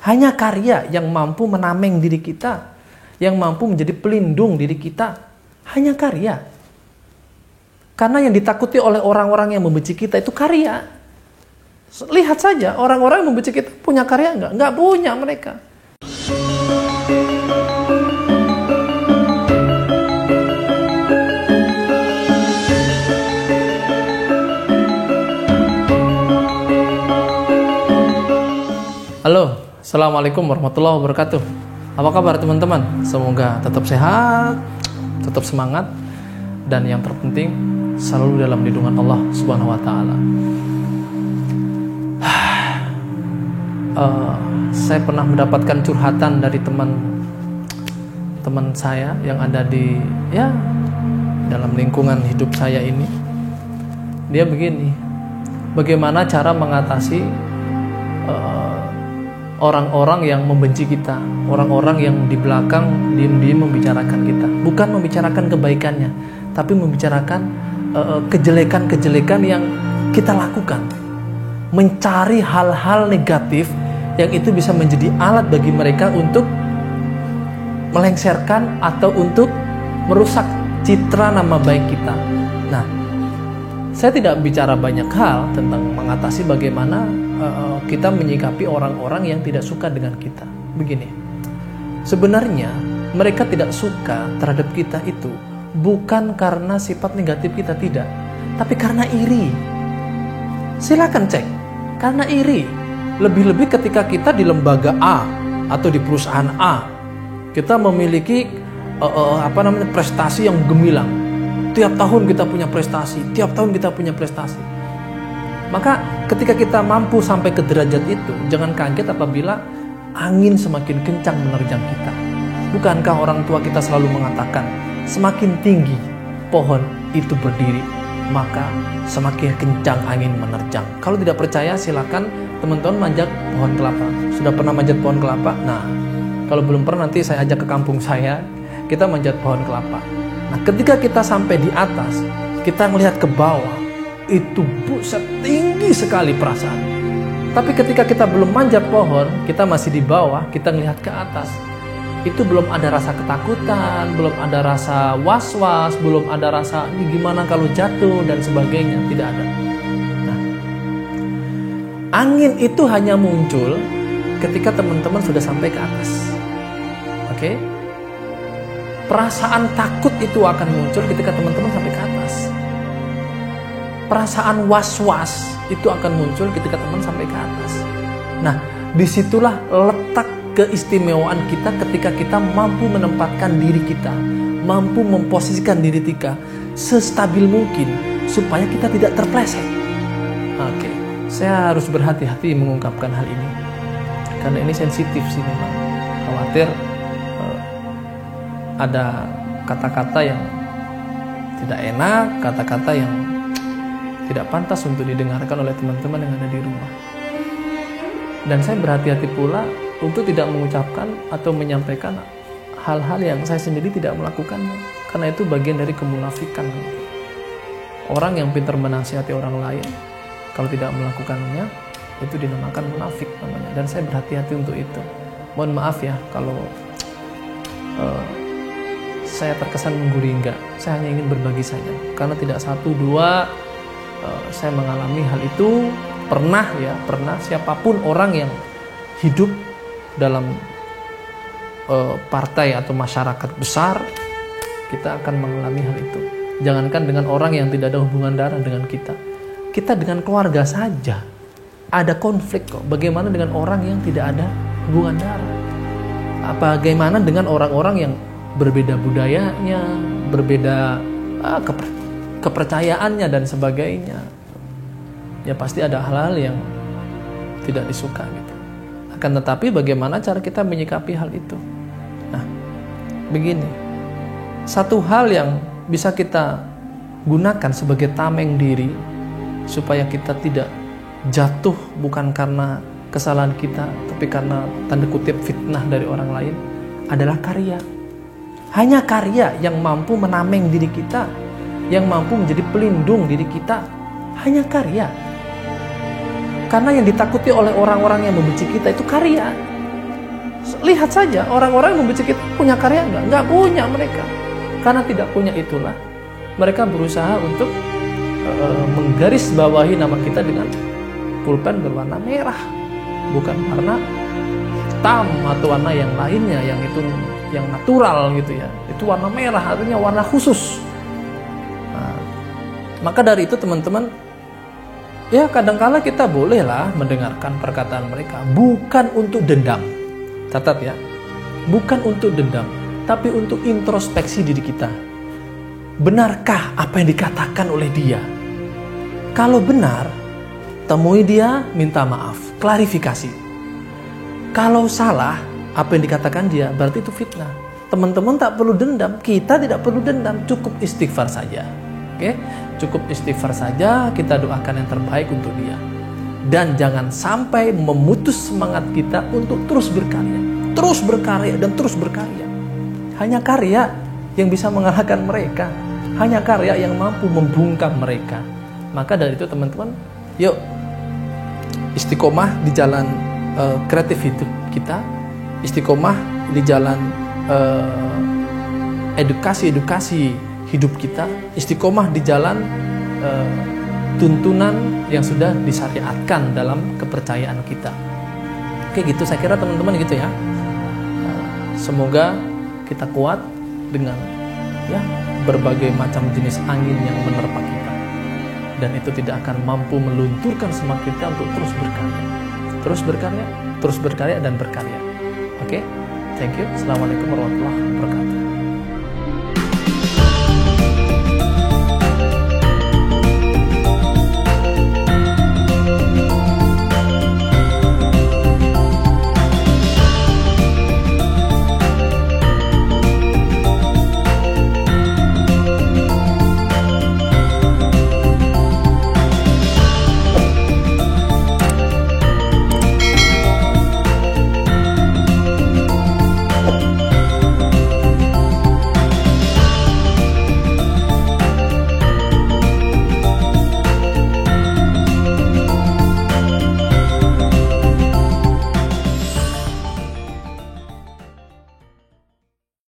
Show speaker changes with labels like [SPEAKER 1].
[SPEAKER 1] Hanya karya yang mampu menameng diri kita, yang mampu menjadi pelindung diri kita. Hanya karya. Karena yang ditakuti oleh orang-orang yang membenci kita itu karya. Lihat saja, orang-orang yang membenci kita punya karya enggak? Enggak punya mereka. Halo, Assalamualaikum warahmatullahi wabarakatuh. Apa kabar teman-teman? Semoga tetap sehat, tetap semangat, dan yang terpenting selalu dalam lindungan Allah Subhanahu wa Ta'ala. Saya pernah mendapatkan curhatan dari teman saya yang ada di dalam lingkungan hidup saya ini. Dia begini, bagaimana cara mengatasi orang-orang yang membenci kita, orang-orang yang di belakang diam-diam membicarakan kita, bukan membicarakan kebaikannya, tapi membicarakan kejelekan-kejelekan yang kita lakukan, mencari hal-hal negatif yang itu bisa menjadi alat bagi mereka untuk melengsarkan atau untuk merusak citra nama baik kita. Nah, saya tidak bicara banyak hal tentang mengatasi bagaimana kita menyikapi orang-orang yang tidak suka dengan kita. Begini, sebenarnya mereka tidak suka terhadap kita itu bukan karena sifat negatif kita, tidak, tapi karena iri. Silakan cek, karena iri. Lebih-lebih ketika kita di lembaga A atau di perusahaan A, kita memiliki prestasi yang gemilang. Tiap tahun kita punya prestasi, tiap tahun kita punya prestasi. Maka ketika kita mampu sampai ke derajat itu, jangan kaget apabila angin semakin kencang menerjang kita. Bukankah orang tua kita selalu mengatakan, semakin tinggi pohon itu berdiri, maka semakin kencang angin menerjang. Kalau tidak percaya, silakan teman-teman manjat pohon kelapa. Sudah pernah manjat pohon kelapa? Nah, kalau belum pernah, nanti saya ajak ke kampung saya, kita manjat pohon kelapa. Nah, ketika kita sampai di atas, kita melihat ke bawah, itu buset tinggi sekali perasaan. Tapi ketika kita belum manjat pohon, kita masih di bawah, kita melihat ke atas, itu belum ada rasa ketakutan, belum ada rasa was-was, belum ada rasa ini gimana kalau jatuh dan sebagainya, tidak ada. Nah, angin itu hanya muncul ketika teman-teman sudah sampai ke atas. Oke? Perasaan takut itu akan muncul ketika teman-teman sampai ke atas. Perasaan was-was itu akan muncul ketika teman sampai ke atas. Nah, disitulah letak keistimewaan kita ketika kita mampu menempatkan diri kita, mampu memposisikan diri kita sestabil mungkin supaya kita tidak terpleset. Oke, saya harus berhati-hati mengungkapkan hal ini karena ini sensitif sih memang. Khawatir ada kata-kata yang tidak enak, kata-kata yang tidak pantas untuk didengarkan oleh teman-teman yang ada di rumah. Dan saya berhati-hati pula untuk tidak mengucapkan atau menyampaikan hal-hal yang saya sendiri tidak melakukannya, karena itu bagian dari kemunafikan. Orang yang pintar menasihati orang lain, kalau tidak melakukannya, itu dinamakan munafik namanya. Dan saya berhati-hati untuk itu. Mohon maaf ya kalau saya terkesan menggurui, enggak. Saya hanya ingin berbagi saja, karena tidak satu dua saya mengalami hal itu. Pernah siapapun orang yang hidup dalam partai atau masyarakat besar, kita akan mengalami hal itu. Jangankan dengan orang yang tidak ada hubungan darah dengan kita dengan keluarga saja ada konflik kok. Bagaimana dengan orang yang tidak ada hubungan darah? Bagaimana dengan orang-orang yang berbeda budayanya, berbeda kepercayaannya dan sebagainya? Ya pasti ada hal-hal yang tidak disuka gitu. Akan tetapi bagaimana cara kita menyikapi hal itu? Nah, begini. Satu hal yang bisa kita gunakan sebagai tameng diri supaya kita tidak jatuh bukan karena kesalahan kita, tapi karena tanda kutip fitnah dari orang lain, adalah karya. Hanya karya yang mampu menameng diri kita, yang mampu menjadi pelindung diri kita. Hanya karya. Karena yang ditakuti oleh orang-orang yang membenci kita itu karya. Lihat saja orang-orang yang membenci kita punya karya enggak? Enggak punya mereka. Karena tidak punya itulah mereka berusaha untuk menggarisbawahi nama kita dengan pulpen berwarna merah, bukan warna hitam atau warna yang lainnya yang itu yang natural gitu ya. Itu warna merah, artinya warna khusus. Nah, maka dari itu teman-teman, ya kadangkala kita bolehlah mendengarkan perkataan mereka, bukan untuk dendam. Catat ya, bukan untuk dendam, tapi untuk introspeksi diri kita. Benarkah apa yang dikatakan oleh dia? Kalau benar, temui dia, minta maaf, klarifikasi. Kalau salah, apa yang dikatakan dia, berarti itu fitnah. Teman-teman tak perlu dendam, kita tidak perlu dendam, cukup istighfar saja. Oke? Cukup istighfar saja, kita doakan yang terbaik untuk dia. Dan jangan sampai memutus semangat kita untuk terus berkarya. Terus berkarya dan terus berkarya. Hanya karya yang bisa mengalahkan mereka. Hanya karya yang mampu membungkam mereka. Maka dari itu teman-teman, yuk istiqomah di jalan kreatif hidup kita, istiqomah di jalan edukasi hidup kita, istiqomah di jalan tuntunan yang sudah disyariatkan dalam kepercayaan kita. Oke gitu, saya kira teman-teman gitu ya. Semoga kita kuat dengan ya berbagai macam jenis angin yang menerpa kita, dan itu tidak akan mampu melunturkan semangat kita untuk terus berkarya dan berkarya. Oke, thank you. Assalamualaikum warahmatullahi wabarakatuh.